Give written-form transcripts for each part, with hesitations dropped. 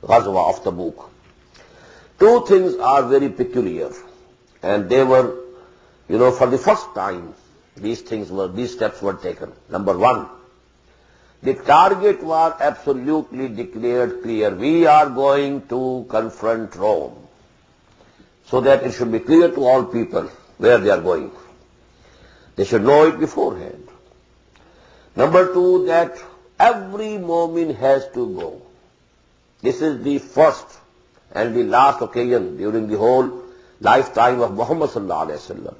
Ghazwa of Tabuk. Two things are very peculiar, and they were, for the first time, these steps were taken. Number one, the target was absolutely declared clear. We are going to confront Rome, so that it should be clear to all people where they are going. They should know it beforehand. Number two, that every mu'min has to go. This is the first and the last occasion during the whole lifetime of Muhammad sallallahu alaihi wasallam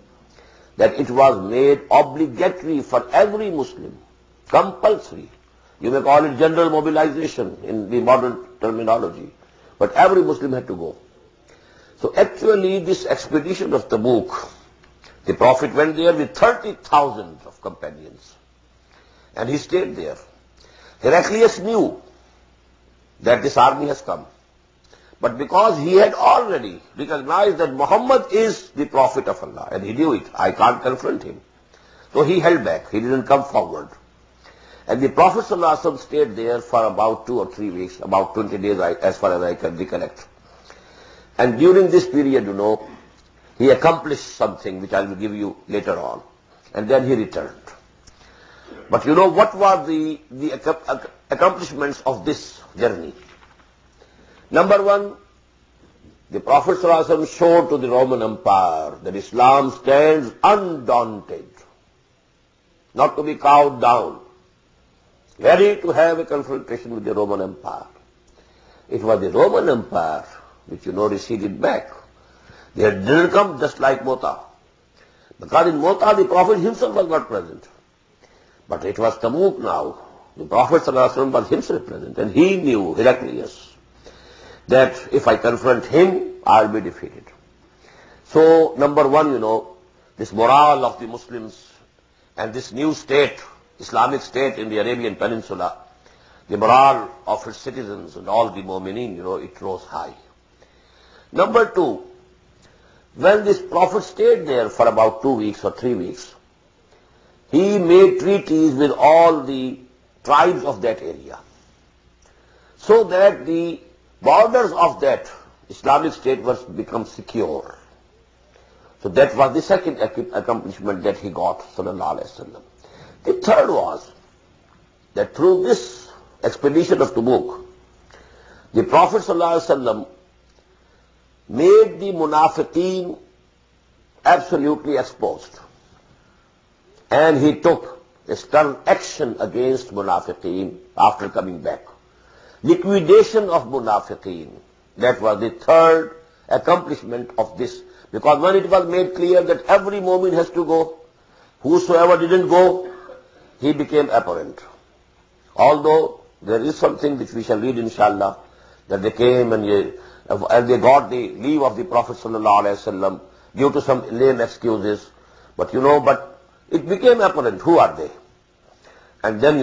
that it was made obligatory for every Muslim, compulsory. You may call it general mobilization in the modern terminology, but every Muslim had to go. So actually this expedition of Tabuk, the Prophet went there with 30,000 of companions, and he stayed there. Heraclius knew that this army has come, but because he had already recognized that Muhammad is the Prophet of Allah, and he knew it, I can't confront him. So he held back, he didn't come forward. And the Prophet ﷺ stayed there for about 2 or 3 weeks, about 20 days as far as I can recollect. And during this period, he accomplished something which I will give you later on. And then he returned. But what were the accomplishments of this journey? Number one, the Prophet ﷺ showed to the Roman Empire that Islam stands undaunted, not to be cowed down, ready to have a confrontation with the Roman Empire. It was the Roman Empire which receded back. They didn't come just like Mota. Because in Mota the Prophet himself was not present. But it was Tabuk now. The Prophet ﷺ was himself present, and he knew, Heraclius, that if I confront him, I'll be defeated. So, number one, this morale of the Muslims and this new state, Islamic state in the Arabian Peninsula, the morale of its citizens and all the mu'mineen, it rose high. Number two, when this Prophet stayed there for about 2 weeks or 3 weeks, he made treaties with all the tribes of that area, so that the borders of that Islamic state was become secure. So that was the second accomplishment that he got, sallallahu alaihi wasallam. The third was that through this expedition of Tabuk, the Prophet sallallahu alaihi wasallam made the munafiqeen absolutely exposed, and he took a stern action against munafiqeen after coming back. Liquidation of munafiqeen. That was the third accomplishment of this. Because when it was made clear that every mu'min has to go, whosoever didn't go, he became apparent. Although there is something which we shall read inshallah, that they came and they got the leave of the Prophet sallallahu alaihi wasallam due to some lame excuses. But but it became apparent who are they. And then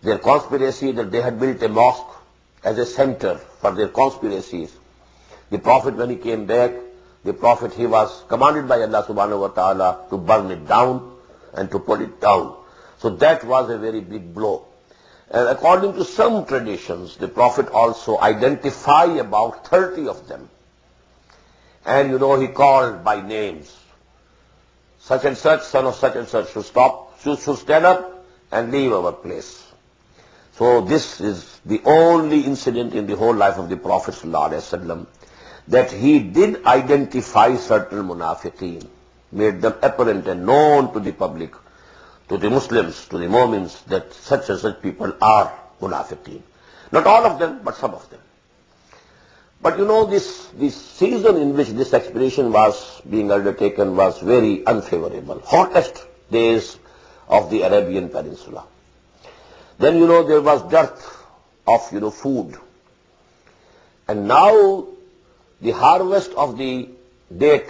their conspiracy that they had built a mosque as a center for their conspiracies. The Prophet, when he came back, the Prophet, he was commanded by Allah subhanahu wa ta'ala to burn it down and to pull it down. So that was a very big blow. And according to some traditions, the Prophet also identified about 30 of them. And he called by names. Such and such, son of such and such should stand up and leave our place. So this is the only incident in the whole life of the Prophet ﷺ that he did identify certain munafiqeen, made them apparent and known to the public, to the Muslims, to the Mu'mins, that such and such people are munafiqeen. Not all of them, but some of them. But this season in which this expedition was being undertaken was very unfavorable. Hottest days of the Arabian Peninsula. Then, there was dearth of, food. And now the harvest of the date,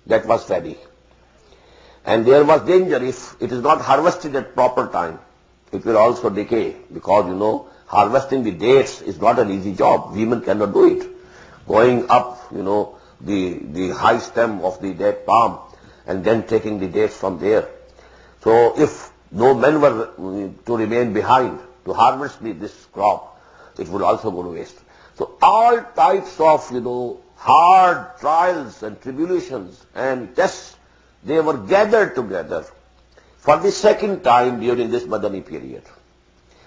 that was ready. And there was danger if it is not harvested at proper time, it will also decay. Because, harvesting the dates is not an easy job. Women cannot do it. Going up, the high stem of the date palm and then taking the dates from there. So if no men were to remain behind to harvest this crop, it would also go to waste. So all types of, hard trials and tribulations and tests, they were gathered together for the second time during this Madani period.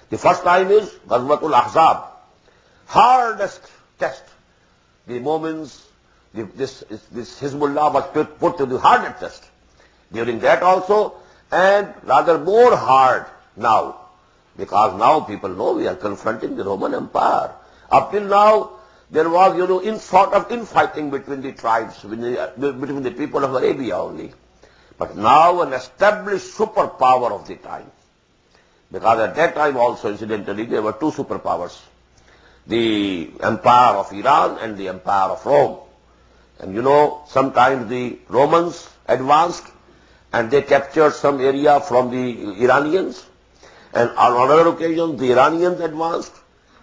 The first time is Ghazwatul Ahzab, hardest test. The moments, this Hizbullah was put to the hardest test. During that also, and rather more hard now, because now people know we are confronting the Roman Empire. Up till now, there was, sort of infighting between the tribes, between the people of Arabia only. But now an established superpower of the time. Because at that time also, incidentally, there were two superpowers. The Empire of Iran and the Empire of Rome. And sometimes the Romans advanced and they captured some area from the Iranians. And on other occasions, the Iranians advanced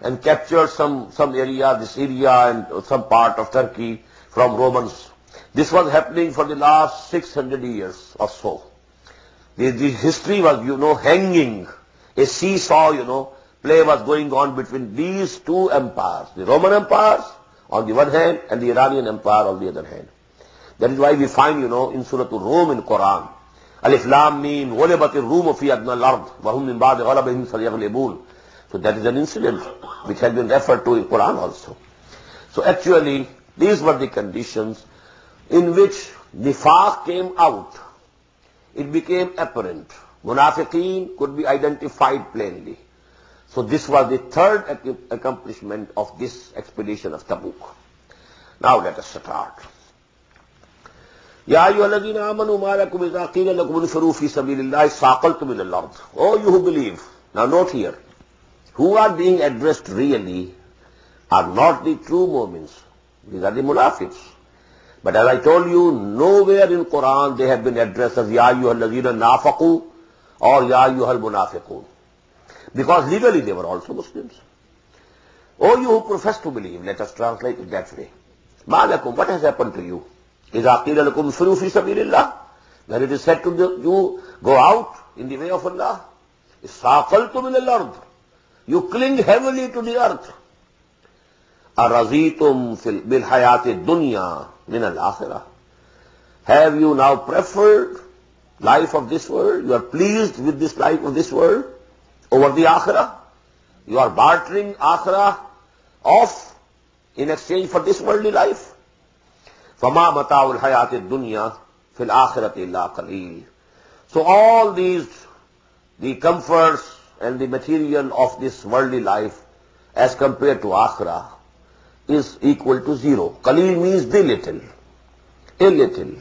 and captured some area, the Syria and some part of Turkey from Romans. This was happening for the last 600 years or so. The history was, hanging. A seesaw, play was going on between these two empires, the Roman empires on the one hand and the Iranian empire on the other hand. That is why we find, in Surah Rum in Qur'an, Alif Lam Mim, Ghulibatir Rum fi adna al-ard, wa hum min ba'di ghalabihim sayaghlibun. So that is an incident which has been referred to in Qur'an also. So actually, these were the conditions in which nifaq came out. It became apparent. Munafiqeen could be identified plainly. So this was the third accomplishment of this expedition of Tabuk. Now let us start. Ya ayyuhalladhina amanu ma lakum idha qila lakum unfiru fi sabilillahi saqaltum ila al-ard. Oh, you who believe. Now note here. Who are being addressed really are not the true mu'mins. These are the munafiqs. But as I told you, nowhere in Quran they have been addressed as Ya ayyuhalladhina nafaqu or Ya ayyuhal munafiqun. Because legally they were also Muslims. Oh, you who profess to believe, let us translate it that way. Ma lakum, what has happened to you? Iza qila lakum unfiru fi sabilillah. When it is said to you, go out in the way of Allah. Saqaltum ila al-ard. You cling heavily to the earth. Arazitum bil hayati dunya min al-akhirah. Have you now preferred life of this world? You are pleased with this life of this world over the akhirah? You are bartering akhirah off in exchange for this worldly life? فَمَا مَتَاعُ الْحَيَاةِ الدُّنْيَا فِي الْآخِرَةِ إِلَّا قَلِيلٌ. So all these, the comforts and the material of this worldly life as compared to akhirah is equal to zero. Qaleel means the little, a little.